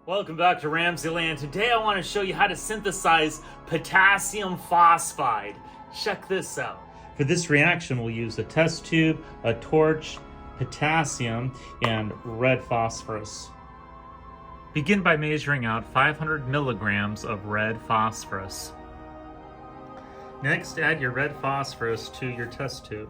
Welcome back to RamZland. Today I want to show you how to synthesize potassium phosphide. Check this out. For this reaction we'll use a test tube, a torch, potassium, and red phosphorus. Begin by measuring out 500 milligrams of red phosphorus. Next, add your red phosphorus to your test tube.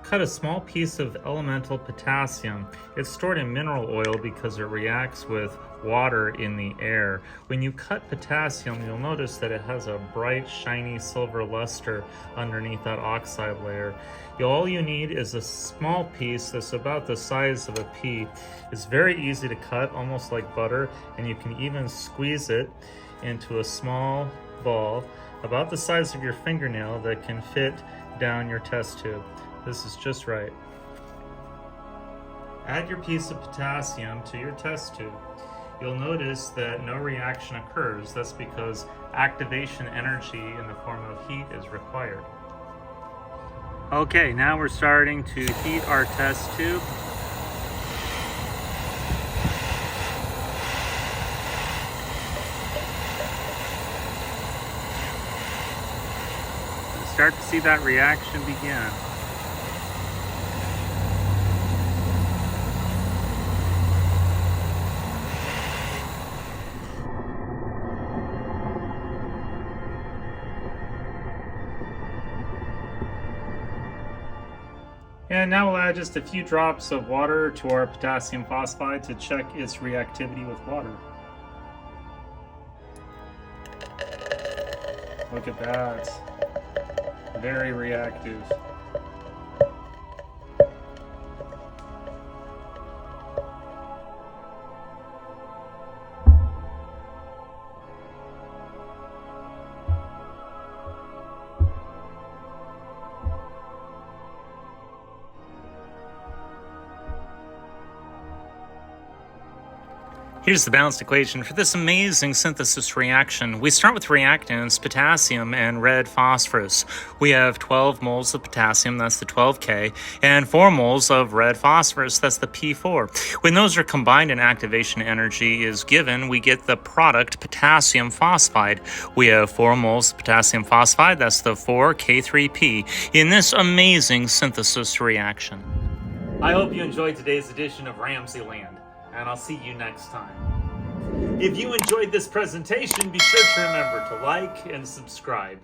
Cut a small piece of elemental potassium. It's stored in mineral oil because it reacts with water in the air. When you cut potassium, you'll notice that it has a bright, shiny silver luster underneath that oxide layer. All you need is a small piece that's about the size of a pea. It's very easy to cut, almost like butter, and you can even squeeze it into a small ball about the size of your fingernail that can fit down your test tube. This is just right. Add your piece of potassium to your test tube. You'll notice that no reaction occurs. That's because activation energy in the form of heat is required. Okay, now we're starting to heat our test tube. Start to see that reaction begin. And now we'll add just a few drops of water to our potassium phosphide to check its reactivity with water. Look at that. Very reactive. Here's the balanced equation for this amazing synthesis reaction. We start with reactants, potassium and red phosphorus. We have 12 moles of potassium, that's the 12K, and 4 moles of red phosphorus, that's the P4. When those are combined and activation energy is given, we get the product potassium phosphide. We have 4 moles of potassium phosphide, that's the 4K3P, in this amazing synthesis reaction. I hope you enjoyed today's edition of RamZland, and I'll see you next time. If you enjoyed this presentation, be sure to remember to like and subscribe.